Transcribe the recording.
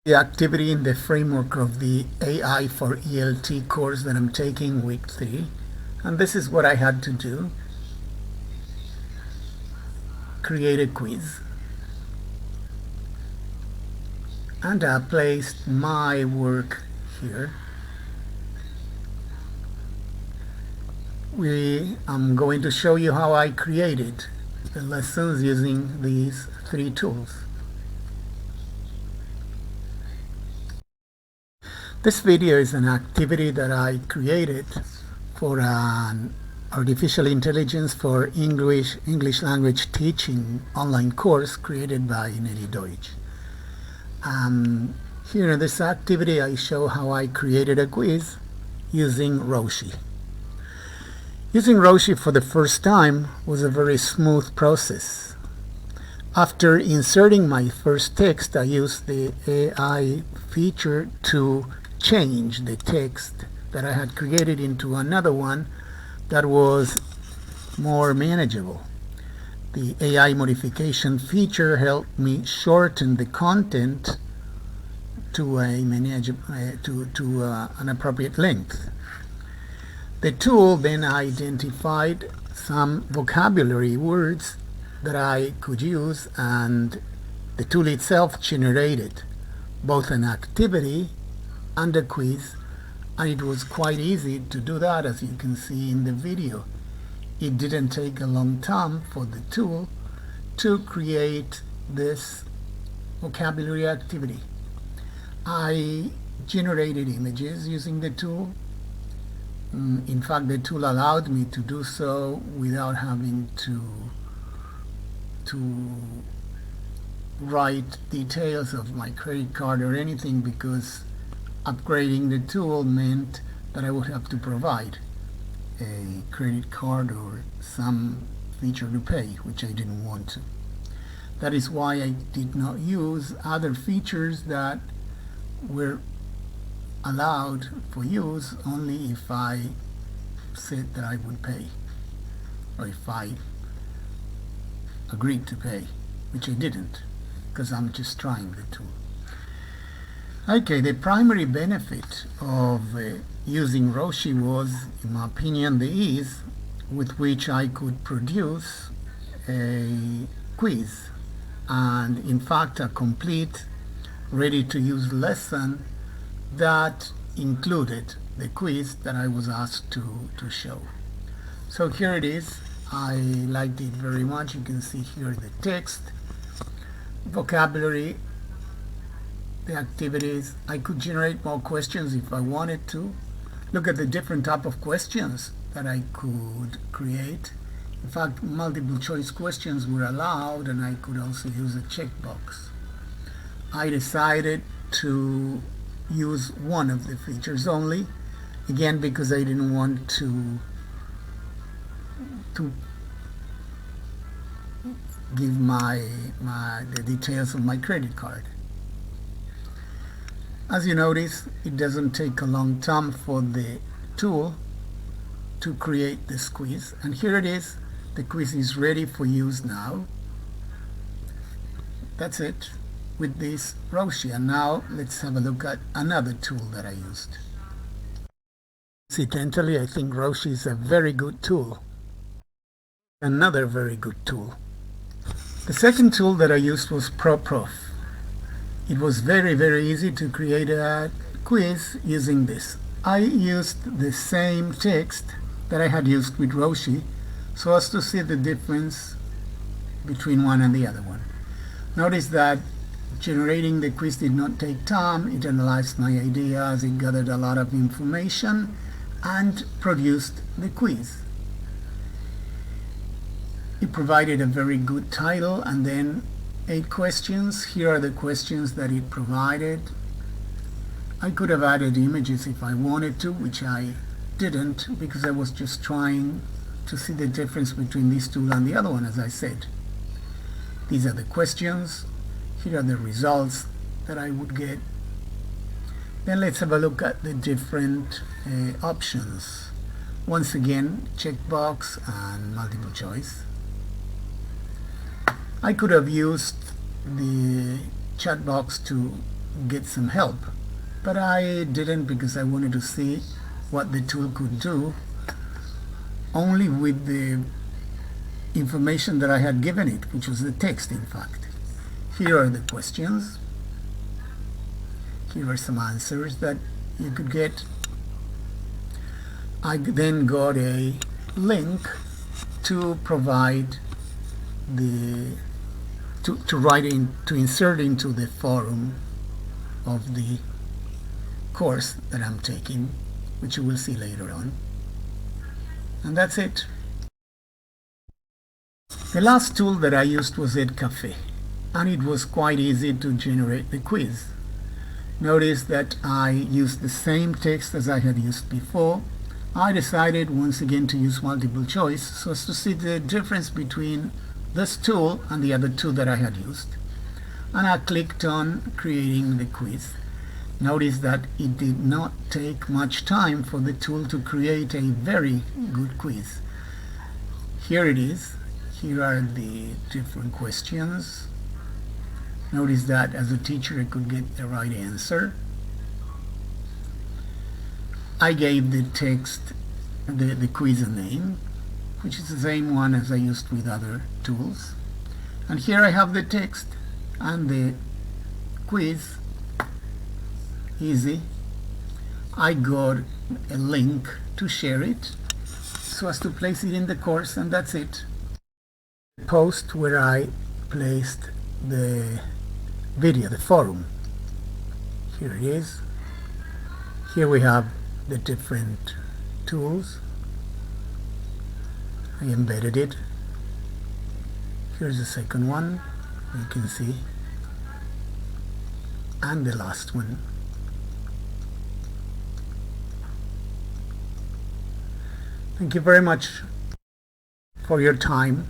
The activity in the framework of the AI for ELT course that I'm taking week 3, and this is what I had to do. Create a quiz, and I placed my work here. I'm going to show you how I created the lessons using these 3 tools. This video is an activity that I created for an artificial intelligence for English language teaching online course created by Nelly Deutsch. Here in this activity I show how I created a quiz using Roshi. Using Roshi for the first time was a very smooth process. After inserting my first text, I used the AI feature to change the text that I had created into another one that was more manageable. The AI modification feature helped me shorten the content to an appropriate length. The tool then identified some vocabulary words that I could use, and the tool itself generated both an activity and a quiz, and it was quite easy to do that, as you can see in the video. It didn't take a long time for the tool to create this vocabulary activity. I generated images using the tool. In fact, the tool allowed me to do so without having to write details of my credit card or anything, because upgrading the tool meant that I would have to provide a credit card or some feature to pay, which I didn't want to. That is why I did not use other features that were allowed for use only if I said that I would pay, or if I agreed to pay, which I didn't, because I'm just trying the tool. Okay, the primary benefit of using Roshi was, in my opinion, the ease with which I could produce a quiz, and in fact a complete ready-to-use lesson that included the quiz that I was asked to show. So here it is. I liked it very much. You can see here the text, vocabulary, the activities. I could generate more questions if I wanted to. Look at the different type of questions that I could create. In fact, multiple choice questions were allowed, and I could also use a checkbox. I decided to use one of the features only, again because I didn't want to give the details of my credit card. As you notice, it doesn't take a long time for the tool to create this quiz, and here it is. The quiz is ready for use now. That's it with this Roshi. And now let's have a look at another tool that I used. Incidentally, I think Roshi is a very good tool. Another very good tool. The second tool that I used was ProProf. It was very easy to create a quiz using this. I used the same text that I had used with Roshi so as to see the difference between one and the other one. Notice that generating the quiz did not take time. It analyzed my ideas, it gathered a lot of information, and produced the quiz. It provided a very good title and then 8 questions. Here are the questions that it provided. I could have added images if I wanted to, which I didn't, because I was just trying to see the difference between this tool and the other one, as I said. These are the questions. Here are the results that I would get. Then let's have a look at the different options. Once again, checkbox and multiple choice. I could have used the chat box to get some help, but I didn't because I wanted to see what the tool could do only with the information that I had given it, which was the text, in fact. Here are the questions. Here are some answers that you could get. I then got a link to provide to insert into the forum of the course that I'm taking, which you will see later on. And that's it. The last tool that I used was EdCafe, and it was quite easy to generate the quiz. Notice that I used the same text as I had used before. I decided once again to use multiple choice so as to see the difference between this tool and the other two that I had used. And I clicked on creating the quiz. Notice that it did not take much time for the tool to create a very good quiz. Here it is. Here are the different questions. Notice that as a teacher I could get the right answer. I gave the text, the quiz a name, which is the same one as I used with other tools. And here I have the text and the quiz. Easy. I got a link to share it so as to place it in the course, and that's it. Post where I placed the video, the forum. Here it is. Here we have the different tools. I embedded it. Here's the second one, you can see, and the last one. Thank you very much for your time.